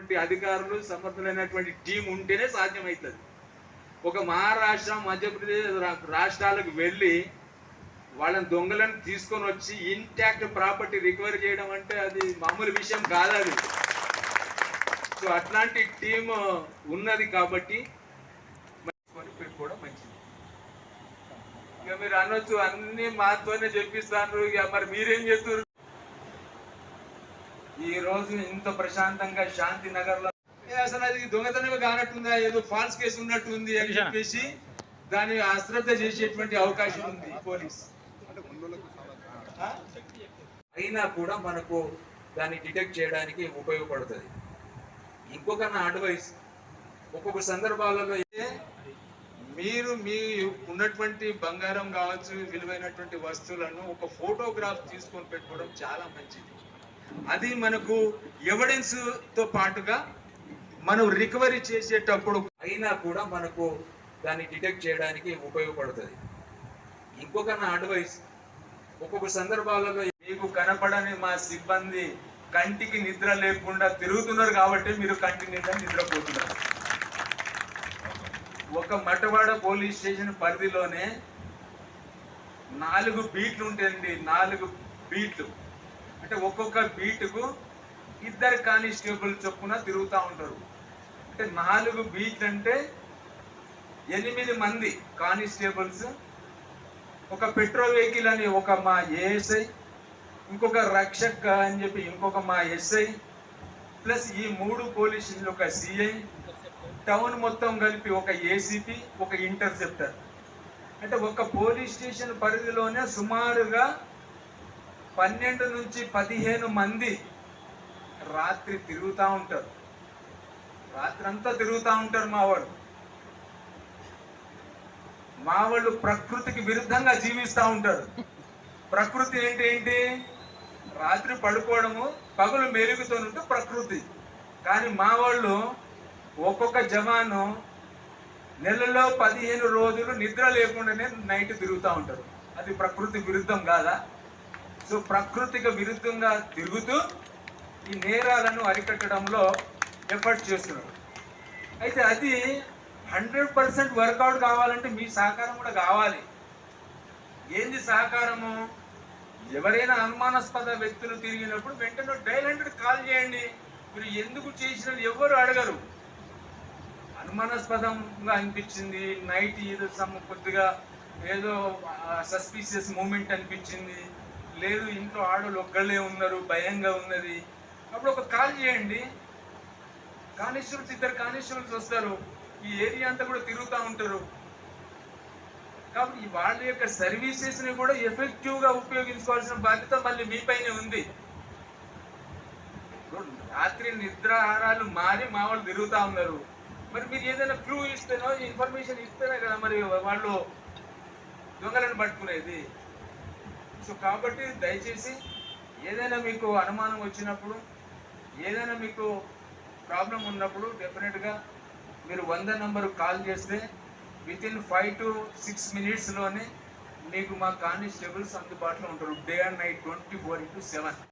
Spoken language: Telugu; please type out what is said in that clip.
సమర్థులైనటువంటి అధికారులు, సమర్థులైనటువంటి టీం ఉంటేనే సాధ్యమవుతుంది. ఒక మహారాష్ట్ర, మధ్యప్రదేశ్ రాష్ట్రాలకు వెళ్ళి వాళ్ళని దొంగలను తీసుకొని వచ్చి ఇంటాక్ట్ ప్రాపర్టీ రికవరీ చేయడం అంటే అది మామూలు విషయం కాదు అది. సో అట్లాంటి టీమ్ ఉన్నది కాబట్టి పెట్టుకోవడం మంచిది. ఇక మీరు అనొచ్చు అన్ని మాతోనే చెప్పిస్తాను, ఇక మరి మీరేం చేస్తారు? ఈ రోజు ఇంత ప్రశాంతంగా శాంతి నగర్ లో అసలు అది దొంగతనమే కానట్టుందా, ఏదో ఫాల్స్ కేసు ఉన్నట్టు ఉంది అని చెప్పేసి దాన్ని అశ్రద్ధ చేసేటువంటి అవకాశం ఉంది పోలీస్. అయినా కూడా మనకు దాన్ని డిటెక్ట్ చేయడానికి ఉపయోగపడుతుంది. ఇంకొక నా అడ్వైస్, ఒక్కొక్క సందర్భాలలో మీరు మీ ఉన్నటువంటి బంగారం కావచ్చు, విలువైనటువంటి వస్తువులను ఒక ఫోటోగ్రాఫ్ తీసుకొని పెట్టుకోవడం చాలా మంచిది. అది మనకు ఎవిడెన్స్ తో పాటుగా మనం రికవరీ చేసేటప్పుడు అయినా కూడా మనకు దాన్ని డిటెక్ట్ చేయడానికి ఉపయోగపడుతుంది. ఇంకొక నా అడ్వైస్, ఒక్కొక్క సందర్భాలలో మీకు కనపడని మా సిబ్బంది కంటికి నిద్ర లేకుండా తిరుగుతున్నారు కాబట్టి మీరు కంటి నిద్ర నిద్రపోతున్నారు. ఒక మటవాడ పోలీస్ స్టేషన్ పరిధిలోనే 4 బీట్లు ఉంటాయండి. 4 బీట్లు అంటే ఒక్కొక్క బీటుకు 2 కానిస్టేబుల్ చొప్పున తిరుగుతూ ఉంటారు. అంటే 4 బీట్లు అంటే 8 మంది కానిస్టేబుల్స్, ఒక పెట్రోల్ వెహికల్ అని ఒక మా ఏఎస్ఐ, ఇంకొక రక్షక్ అని చెప్పి ఇంకొక మా ఎస్ఐ, ప్లస్ ఈ 3 పోలీసులు ఒక సిఐ, టౌన్ మొత్తం కలిపి ఒక ఏసీపీ, ఒక ఇంటర్సెప్టర్. అంటే ఒక పోలీస్ స్టేషన్ పరిధిలోనే సుమారుగా 12 నుంచి 15 మంది రాత్రి తిరుగుతూ ఉంటారు. రాత్రి అంతా తిరుగుతూ ఉంటారు మా వాళ్ళు ప్రకృతికి విరుద్ధంగా జీవిస్తూ ఉంటారు. ప్రకృతి ఏంటి? రాత్రి పడుకోవడము, పగలు మెరుగుతూ ఉంటే ప్రకృతి. కానీ మా వాళ్ళు ఒక్కొక్క జవాను నెలలో 15 రోజులు నిద్ర లేకుండానే నైట్ తిరుగుతూ ఉంటారు. అది ప్రకృతి విరుద్ధం కాదా? సో ప్రకృతికి విరుద్ధంగా తిరుగుతూ ఈ నేరాలను అరికట్టడంలో ఎఫర్ట్ చేస్తున్నారు. అయితే అది 100% వర్కౌట్ కావాలంటే మీ సహకారం కూడా కావాలి. ఏంది సహకారము? ఎవరైనా అనుమానాస్పద వ్యక్తులు తిరిగినప్పుడు వెంటనే డయల్ 100 కాల్ చేయండి. మీరు ఎందుకు చేసినది ఎవరు అడగరు. అనుమానాస్పదంగా అనిపించింది, నైట్ ఏదో కొద్దిగా ఏదో సస్పీషియస్ మూమెంట్ అనిపించింది, లేదు ఇంట్లో ఆడవాళ్ళు ఒక్కళ్ళే ఉన్నారు, భయంగా ఉన్నది, అప్పుడు ఒక కాల్ చేయండి. కానిస్టేబుల్స్ 2 కానిస్టేబుల్స్ వస్తారు, ఈ ఏరియా అంతా కూడా తిరుగుతూ ఉంటారు. కాబట్టి వాళ్ళ యొక్క సర్వీసెస్ని కూడా ఎఫెక్టివ్గా ఉపయోగించుకోవాల్సిన బాధ్యత మళ్ళీ మీపైనే ఉంది. రాత్రి నిద్రాహారాలు మారి మా వాళ్ళు తిరుగుతూ ఉన్నారు. మరి మీరు ఏదైనా క్లూ ఇస్తేనో, ఇన్ఫర్మేషన్ ఇస్తేనే కదా మరి వాళ్ళు దొంగలను పట్టుకునేది. సో కాబట్టి దయచేసి ఏదైనా మీకు అనుమానం వచ్చినప్పుడు, ఏదైనా మీకు ప్రాబ్లం ఉన్నప్పుడు డెఫినెట్గా మీరు 100 నంబరు కాల్ చేస్తే వితిన్ 5 to 6 minutes మీకు మా కానిస్టేబుల్స్ అందుబాటులో ఉంటారు. Day and night 24/7.